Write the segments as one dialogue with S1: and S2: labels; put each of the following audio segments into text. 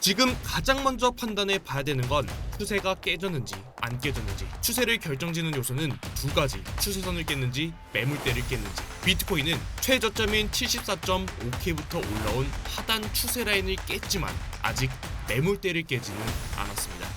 S1: 지금 가장 먼저 판단해 봐야 되는 건 추세가 깨졌는지 안 깨졌는지. 추세를 결정짓는 요소는 두 가지: 추세선을 깼는지 매물대를 깼는지. 비트코인은 최저점인 74.5K부터 올라온 하단 추세 라인을 깼지만 아직 매물대를 깨지는 않았습니다.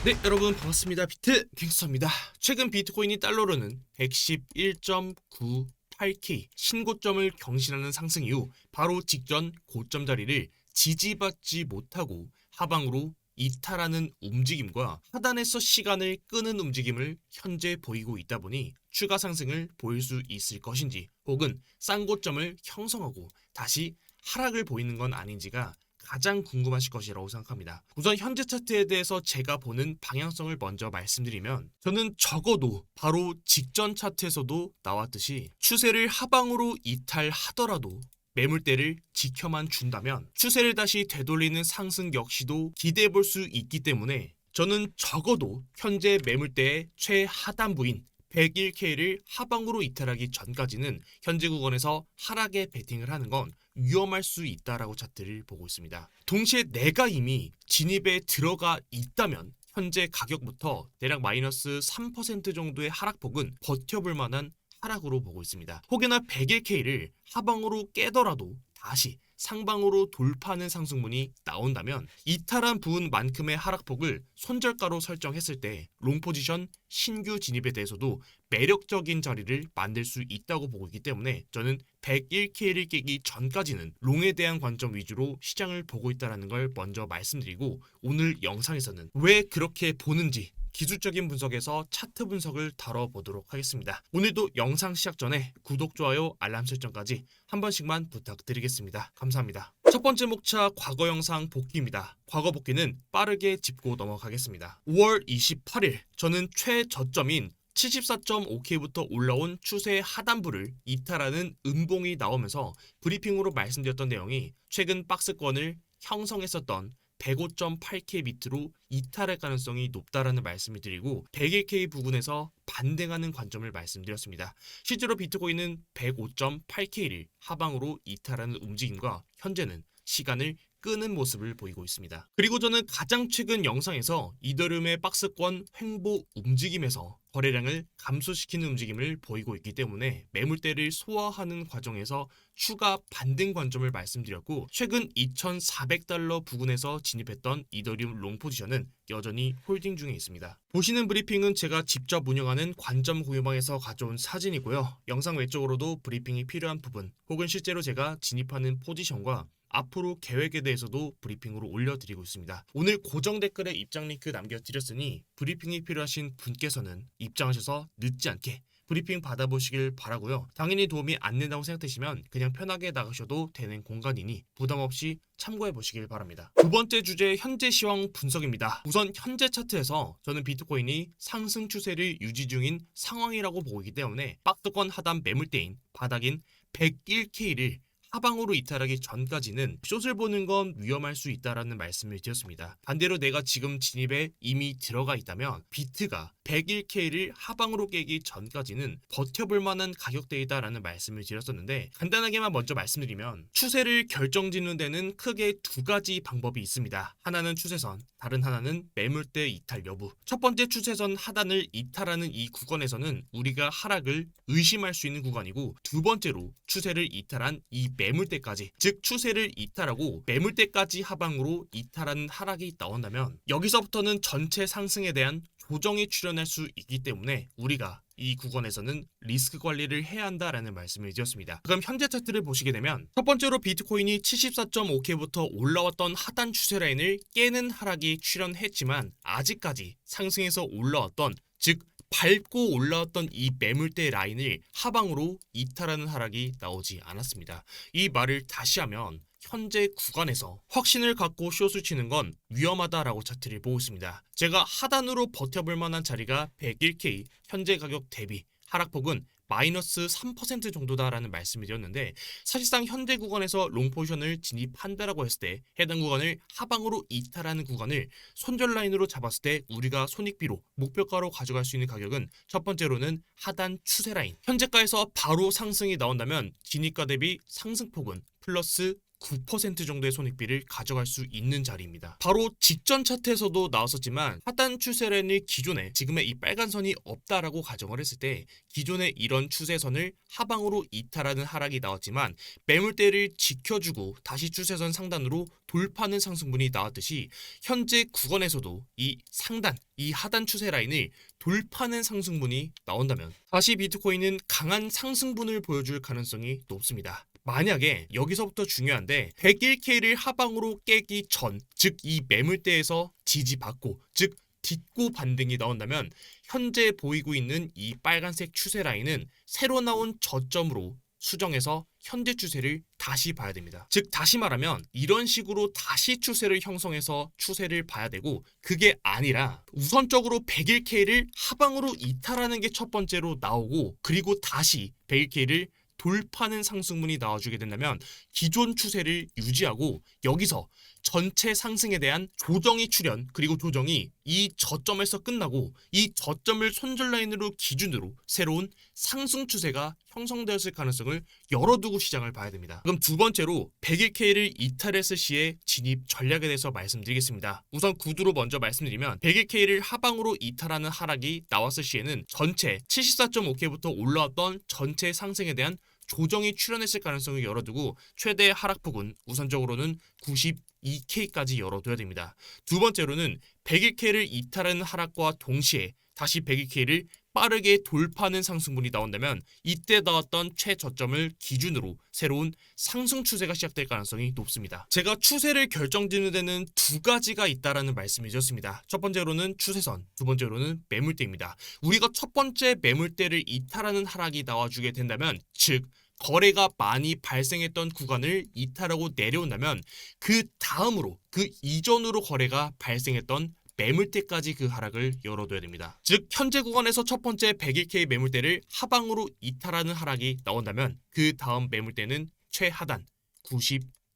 S1: 네, 여러분 반갑습니다. 비트 갱스터입니다. 최근 비트코인이 달러로는 111.98K 신고점을 경신하는 상승 이후 바로 직전 고점 자리를 지지받지 못하고 하방으로 이탈하는 움직임과 하단에서 시간을 끄는 움직임을 현재 보이고 있다 보니 추가 상승을 보일 수 있을 것인지, 혹은 쌍고점을 형성하고 다시 하락을 보이는 건 아닌지가 가장 궁금하실 것이라고 생각합니다. 우선 현재 차트에 대해서 제가 보는 방향성을 먼저 말씀드리면, 저는 적어도 바로 직전 차트에서도 나왔듯이 추세를 하방으로 이탈하더라도 매물대를 지켜만 준다면 추세를 다시 되돌리는 상승 역시도 기대해 볼 수 있기 때문에, 저는 적어도 현재 매물대의 최하단부인 101K를 하방으로 이탈하기 전까지는 현재 구간에서 하락에 베팅을 하는 건 위험할 수 있다라고 차트를 보고 있습니다. 동시에 내가 이미 진입에 들어가 있다면 현재 가격부터 대략 마이너스 3% 정도의 하락폭은 버텨볼 만한 하락으로 보고 있습니다. 혹여나 101K를 하방으로 깨더라도 다시 상방으로 돌파하는 상승문이 나온다면 이탈한 부분만큼의 하락폭을 손절가로 설정했을 때 롱포지션 신규 진입에 대해서도 매력적인 자리를 만들 수 있다고 보고 있기 때문에, 저는 101K를 깨기 전까지는 롱에 대한 관점 위주로 시장을 보고 있다는 걸 먼저 말씀드리고, 오늘 영상에서는 왜 그렇게 보는지 기술적인 분석에서 차트 분석을 다뤄보도록 하겠습니다. 오늘도 영상 시작 전에 구독, 좋아요, 알람 설정까지 한 번씩만 부탁드리겠습니다. 감사합니다. 첫 번째 목차 과거 영상 복귀입니다. 과거 복귀는 빠르게 짚고 넘어가겠습니다. 5월 28일 저는 최저점인 74.5K부터 올라온 추세 하단부를 이탈하는 음봉이 나오면서 브리핑으로 말씀드렸던 내용이 최근 박스권을 형성했었던 105.8K 밑으로 이탈할 가능성이 높다라는 말씀을 드리고 101K 부근에서 반등하는 관점을 말씀드렸습니다. 실제로 비트코인은 105.8K를 하방으로 이탈하는 움직임과 현재는 시간을 끄는 모습을 보이고 있습니다. 그리고 저는 가장 최근 영상에서 이더리움의 박스권 횡보 움직임에서 거래량을 감소시키는 움직임을 보이고 있기 때문에 매물대를 소화하는 과정에서 추가 반등 관점을 말씀드렸고, 최근 2,400달러 부근에서 진입했던 이더리움 롱 포지션은 여전히 홀딩 중에 있습니다. 보시는 브리핑은 제가 직접 운영하는 관점 공유방에서 가져온 사진이고요. 영상 외적으로도 브리핑이 필요한 부분, 혹은 실제로 제가 진입하는 포지션과 앞으로 계획에 대해서도 브리핑으로 올려드리고 있습니다. 오늘 고정 댓글에 입장 링크 남겨드렸으니 브리핑이 필요하신 분께서는 입장하셔서 늦지 않게 브리핑 받아보시길 바라고요. 당연히 도움이 안 된다고 생각되시면 그냥 편하게 나가셔도 되는 공간이니 부담 없이 참고해 보시길 바랍니다. 두 번째 주제, 현재 시황 분석입니다. 우선 현재 차트에서 저는 비트코인이 상승 추세를 유지 중인 상황이라고 보고 있기 때문에 박스권 하단 매물대인 바닥인 101K를 하방으로 이탈하기 전까지는 숏을 보는 건 위험할 수 있다라는 말씀을 드렸습니다. 반대로 내가 지금 진입에 이미 들어가 있다면 비트가 101K를 하방으로 깨기 전까지는 버텨볼 만한 가격대이다라는 말씀을 드렸었는데, 간단하게만 먼저 말씀드리면 추세를 결정짓는 데는 크게 두 가지 방법이 있습니다. 하나는 추세선, 다른 하나는 매물대 이탈 여부. 첫 번째 추세선 하단을 이탈하는 이 구간에서는 우리가 하락을 의심할 수 있는 구간이고, 두 번째로 추세를 이탈한 이 매물대까지, 즉 추세를 이탈하고 매물대까지 하방으로 이탈하는 하락이 나온다면 여기서부터는 전체 상승에 대한 조정이 출현할 수 있기 때문에 우리가 이 구간에서는 리스크 관리를 해야 한다라는 말씀을 드렸습니다. 그럼 현재 차트를 보시게 되면 첫 번째로 비트코인이 74.5K부터 올라왔던 하단 추세 라인을 깨는 하락이 출현했지만 아직까지 상승해서 올라왔던, 즉 밟고 올라왔던 이 매물대 라인을 하방으로 이탈하는 하락이 나오지 않았습니다. 이 말을 다시 하면 현재 구간에서 확신을 갖고 숏을 치는 건 위험하다라고 차트를 보고 있습니다. 제가 하단으로 버텨볼 만한 자리가 101K 현재 가격 대비 하락폭은 마이너스 3% 정도다라는 말씀을 드렸는데, 사실상 현재 구간에서 롱 포지션을 진입한다라고 했을 때 해당 구간을 하방으로 이탈하는 구간을 손절 라인으로 잡았을 때 우리가 손익비로 목표가로 가져갈 수 있는 가격은 첫 번째로는 하단 추세 라인, 현재가에서 바로 상승이 나온다면 진입가 대비 상승폭은 플러스 9% 정도의 손익비를 가져갈 수 있는 자리입니다. 바로 직전 차트에서도 나왔었지만 하단 추세라인을 기존에 지금의 이 빨간 선이 없다라고 가정을 했을 때 기존의 이런 추세선을 하방으로 이탈하는 하락이 나왔지만 매물대를 지켜주고 다시 추세선 상단으로 돌파하는 상승분이 나왔듯이 현재 구간에서도 이 상단, 이 하단 추세 라인을 돌파하는 상승분이 나온다면 다시 비트코인은 강한 상승분을 보여줄 가능성이 높습니다. 만약에 여기서부터 중요한데 101K를 하방으로 깨기 전, 즉 이 매물대에서 지지받고, 즉 딛고 반등이 나온다면 현재 보이고 있는 이 빨간색 추세 라인은 새로 나온 저점으로 수정해서 현재 추세를 다시 봐야 됩니다. 즉 다시 말하면 이런 식으로 다시 추세를 형성해서 추세를 봐야 되고, 그게 아니라 우선적으로 101K를 하방으로 이탈하는 게 첫 번째로 나오고, 그리고 다시 101K를 돌파하는 상승분이 나와주게 된다면 기존 추세를 유지하고 여기서 전체 상승에 대한 조정이 출현, 그리고 조정이 이 저점에서 끝나고 이 저점을 손절 라인으로 기준으로 새로운 상승 추세가 형성되었을 가능성을 열어두고 시장을 봐야 됩니다. 그럼 두 번째로 101K를 이탈했을 시의 진입 전략에 대해서 말씀드리겠습니다. 우선 구두로 먼저 말씀드리면 101K를 하방으로 이탈하는 하락이 나왔을 시에는 전체 74.5K부터 올라왔던 전체 상승에 대한 조정이 출현했을 가능성을 열어두고 최대 하락폭은 우선적으로는 92K까지 열어둬야 됩니다. 두 번째로는 101K를 이탈하는 하락과 동시에 다시 101K를 빠르게 돌파하는 상승분이 나온다면 이때 나왔던 최저점을 기준으로 새로운 상승 추세가 시작될 가능성이 높습니다. 제가 추세를 결정짓는 데는 두 가지가 있다라는 말씀을 드렸습니다. 첫 번째로는 추세선, 두 번째로는 매물대입니다. 우리가 첫 번째 매물대를 이탈하는 하락이 나와주게 된다면, 즉 거래가 많이 발생했던 구간을 이탈하고 내려온다면 그 다음으로, 그 이전으로 거래가 발생했던 매물대까지 그 하락을 열어둬야 됩니다. 즉 현재 구간에서 첫 번째 101K 매물대를 하방으로 이탈하는 하락이 나온다면 그 다음 매물대는 최하단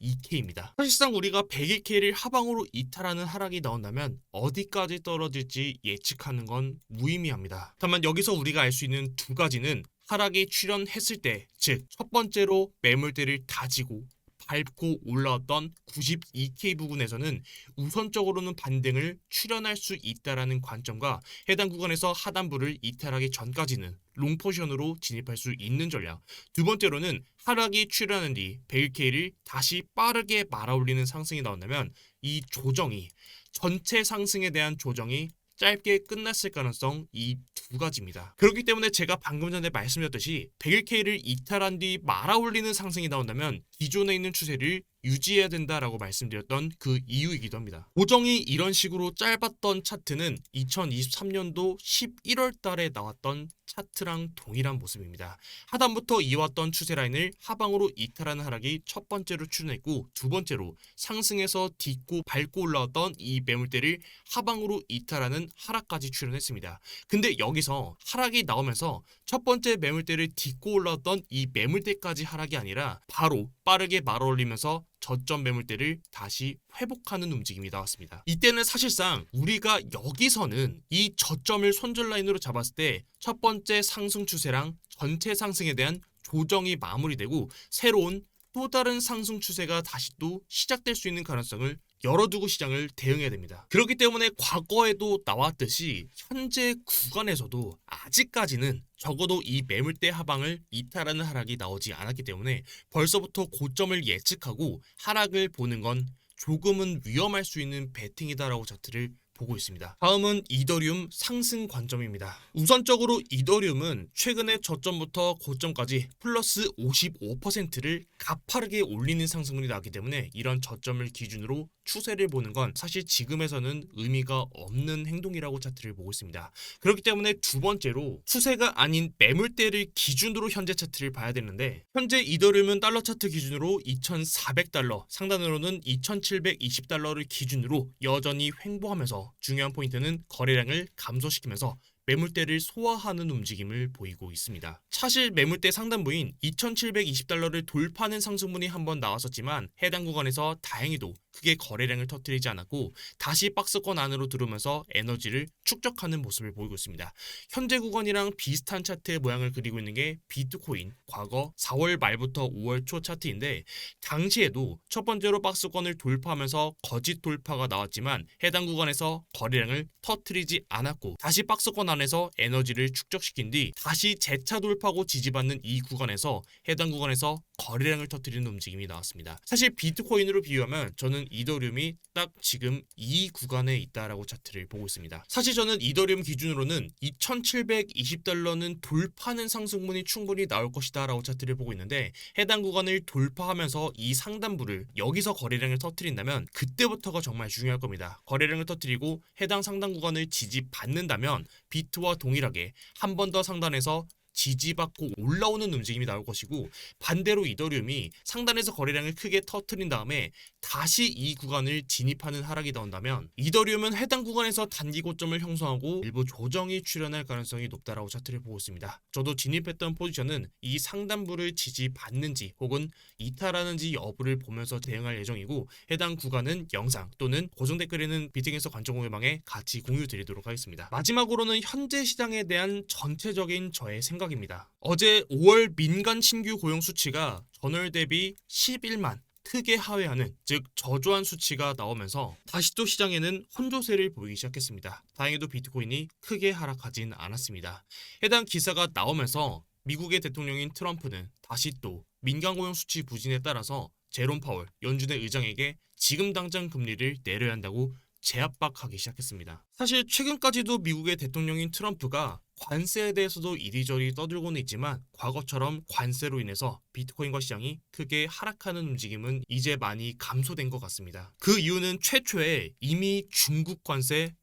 S1: 92K입니다. 사실상 우리가 101K를 하방으로 이탈하는 하락이 나온다면 어디까지 떨어질지 예측하는 건 무의미합니다. 다만 여기서 우리가 알 수 있는 두 가지는 하락이 출현했을 때, 즉 첫 번째로 매물대를 다지고 밟고 올라왔던 92K 부근에서는 우선적으로는 반등을 출현할 수 있다라는 관점과 해당 구간에서 하단부를 이탈하기 전까지는 롱포션으로 진입할 수 있는 전략, 두 번째로는 하락이 출현한 뒤 101K를 다시 빠르게 말아올리는 상승이 나온다면 이 조정이, 전체 상승에 대한 조정이 짧게 끝났을 가능성, 이 두 가지입니다. 그렇기 때문에 제가 방금 전에 말씀드렸듯이 101K를 이탈한 뒤 말아올리는 상승이 나온다면 기존에 있는 추세를 유지해야 된다라고 말씀드렸던 그 이유이기도 합니다. 고정이 이런 식으로 짧았던 차트는 2023년도 11월 달에 나왔던 차트랑 동일한 모습입니다. 하단부터 이어왔던 추세 라인을 하방으로 이탈하는 하락이 첫 번째로 출현했고, 두 번째로 상승에서 딛고 밟고 올라왔던 이 매물대를 하방으로 이탈하는 하락까지 출현했습니다. 근데 여기서 하락이 나오면서 첫 번째 매물대를 딛고 올라왔던 이 매물대까지 하락이 아니라 바로 빠르게 말아올리면서 저점 매물대를 다시 회복하는 움직임이 나왔습니다. 이때는 사실상 우리가 여기서는 이 저점을 손절 라인으로 잡았을 때 첫 번째 상승 추세랑 전체 상승에 대한 조정이 마무리되고 새로운 또 다른 상승 추세가 다시 또 시작될 수 있는 가능성을 열어두고 시장을 대응해야 됩니다. 그렇기 때문에 과거에도 나왔듯이 현재 구간에서도 아직까지는 적어도 이 매물대 하방을 이탈하는 하락이 나오지 않았기 때문에 벌써부터 고점을 예측하고 하락을 보는 건 조금은 위험할 수 있는 베팅이다라고 차트를 보고 있습니다. 다음은 이더리움 상승 관점입니다. 우선적으로 이더리움은 최근에 저점부터 고점까지 플러스 55%를 가파르게 올리는 상승분이 나왔기 때문에 이런 저점을 기준으로 추세를 보는 건 사실 지금에서는 의미가 없는 행동이라고 차트를 보고 있습니다. 그렇기 때문에 두 번째로 추세가 아닌 매물대를 기준으로 현재 차트를 봐야 되는데, 현재 이더리움은 달러 차트 기준으로 2,400달러, 상단으로는 2,720달러를 기준으로 여전히 횡보하면서 중요한 포인트는 거래량을 감소시키면서 매물대를 소화하는 움직임을 보이고 있습니다. 사실 매물대 상단부인 2,720달러를 돌파하는 상승분이 한번 나왔었지만 해당 구간에서 다행히도 크게 거래량을 터뜨리지 않았고 다시 박스권 안으로 들어오면서 에너지를 축적하는 모습을 보이고 있습니다. 현재 구간이랑 비슷한 차트의 모양을 그리고 있는 게 비트코인 과거 4월 말부터 5월 초 차트인데, 당시에도 첫 번째로 박스권을 돌파하면서 거짓 돌파가 나왔지만 해당 구간에서 거래량을 터뜨리지 않았고 다시 박스권 안에서 에너지를 축적시킨 뒤 다시 재차 돌파하고 지지받는 이 구간에서 해당 구간에서 거래량을 터뜨리는 움직임이 나왔습니다. 사실 비트코인으로 비유하면 저는 이더리움이 딱 지금 이 구간에 있다라고 차트를 보고 있습니다. 사실 저는 이더리움 기준으로는 2720달러는 돌파하는 상승분이 충분히 나올 것이다 라고 차트를 보고 있는데, 해당 구간을 돌파하면서 이 상단부를 여기서 거래량을 터뜨린다면 그때부터가 정말 중요할 겁니다. 거래량을 터뜨리고 해당 상단 구간을 지지받는다면 비트와 동일하게 한 번 더 상단에서 지지받고 올라오는 움직임이 나올 것이고, 반대로 이더리움이 상단에서 거래량을 크게 터뜨린 다음에 다시 이 구간을 진입하는 하락이 나온다면 이더리움은 해당 구간에서 단기 고점을 형성하고 일부 조정이 출현할 가능성이 높다라고 차트를 보고 있습니다. 저도 진입했던 포지션은 이 상단부를 지지받는지 혹은 이탈하는지 여부를 보면서 대응할 예정이고, 해당 구간은 영상 또는 고정 댓글에는 비트갱스 관점 공유방에 같이 공유 드리도록 하겠습니다. 마지막으로는 현재 시장에 대한 전체적인 저의 생각입니다. 어제 5월 민간 신규 고용 수치가 전월 대비 11만 크게 하회하는, 즉 저조한 수치가 나오면서 다시 또 시장에는 혼조세를 보이기 시작했습니다. 다행히도 비트코인이 크게 하락하진 않았습니다. 해당 기사가 나오면서 미국의 대통령인 트럼프는 다시 또 민간 고용 수치 부진에 따라서 제롬 파월 연준의 의장에게 지금 당장 금리를 내려야 한다고 재압박하기 시작했습니다. 사실 최근까지도 미국의 대통령인 트럼프가 관세에 대해서도 이리저리 떠들고는 있지만 과거처럼 관세로 인해서 비트코인과 시장이 크게 하락하는 움직임은 이제 많이 감소된 것 같습니다. 그 이유는 최초에 이미 중국 관세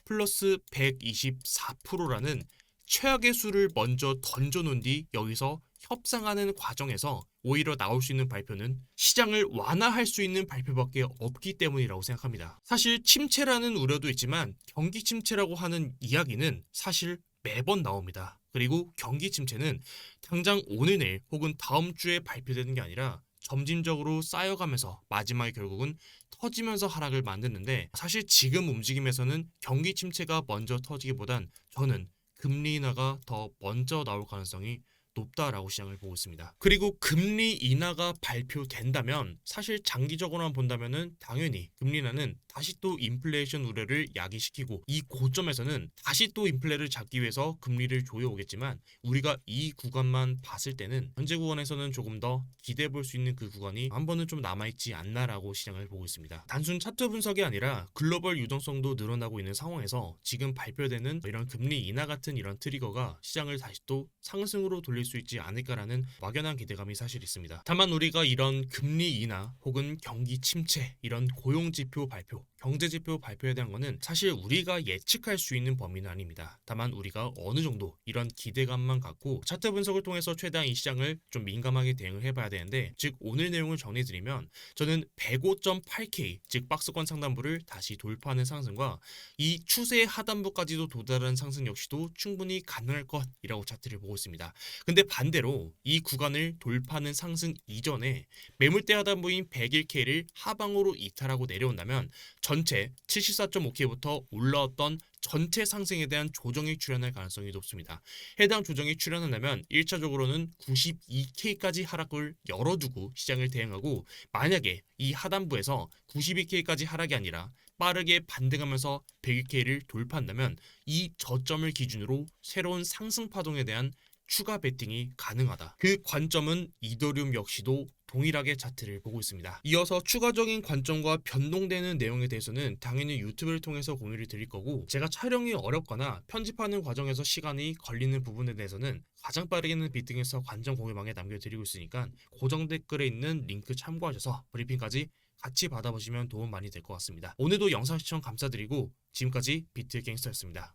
S1: 플러스 124%라는 최악의 수를 먼저 던져놓은 뒤 여기서 협상하는 과정에서 오히려 나올 수 있는 발표는 시장을 완화할 수 있는 발표밖에 없기 때문이라고 생각합니다. 사실 침체라는 우려도 있지만 경기 침체라고 하는 이야기는 사실 매번 나옵니다. 그리고 경기 침체는 당장 오늘 내일 혹은 다음 주에 발표되는 게 아니라 점진적으로 쌓여가면서 마지막에 결국은 터지면서 하락을 만드는데, 사실 지금 움직임에서는 경기 침체가 먼저 터지기보단 저는 금리 인하가 더 먼저 나올 가능성이 높다라고 시장을 보고 있습니다. 그리고 금리 인하가 발표된다면 사실 장기적으로만 본다면은 당연히 금리 인하는 다시 또 인플레이션 우려를 야기시키고 이 고점에서는 다시 또 인플레를 잡기 위해서 금리를 조여오겠지만, 우리가 이 구간만 봤을 때는 현재 구간에서는 조금 더 기대해 볼 수 있는 그 구간이 한 번은 좀 남아있지 않나라고 시장을 보고 있습니다. 단순 차트 분석이 아니라 글로벌 유동성도 늘어나고 있는 상황에서 지금 발표되는 이런 금리 인하 같은 이런 트리거가 시장을 다시 또 상승으로 돌릴 수 있지 않을까라는 막연한 기대감이 사실 있습니다. 다만 우리가 이런 금리 인하 혹은 경기 침체, 이런 고용지표 발표, 경제지표 발표에 대한 거는 사실 우리가 예측할 수 있는 범위는 아닙니다. 다만 우리가 어느 정도 이런 기대감만 갖고 차트 분석을 통해서 최대한 이 시장을 좀 민감하게 대응을 해봐야 되는데, 즉 오늘 내용을 정리드리면 저는 105.8K 즉 박스권 상단부를 다시 돌파하는 상승과 이 추세의 하단부까지도 도달하는 상승 역시도 충분히 가능할 것이라고 차트를 보고 있습니다. 근데 반대로 이 구간을 돌파하는 상승 이전에 매물대 하단부인 101K를 하방으로 이탈하고 내려온다면 전체 74.5K부터 올라왔던 전체 상승에 대한 조정이 출현할 가능성이 높습니다. 해당 조정이 출현한다면 1차적으로는 92K까지 하락을 열어두고 시장을 대응하고, 만약에 이 하단부에서 92K까지 하락이 아니라 빠르게 반등하면서 101K를 돌파한다면 이 저점을 기준으로 새로운 상승 파동에 대한 추가 베팅이 가능하다. 그 관점은 이더리움 역시도 동일하게 차트를 보고 있습니다. 이어서 추가적인 관점과 변동되는 내용에 대해서는 당연히 유튜브를 통해서 공유를 드릴 거고, 제가 촬영이 어렵거나 편집하는 과정에서 시간이 걸리는 부분에 대해서는 가장 빠르게는 비트갱스 관점 공유방에 남겨드리고 있으니까 고정 댓글에 있는 링크 참고하셔서 브리핑까지 같이 받아보시면 도움 많이 될 것 같습니다. 오늘도 영상 시청 감사드리고 지금까지 비트갱스터였습니다.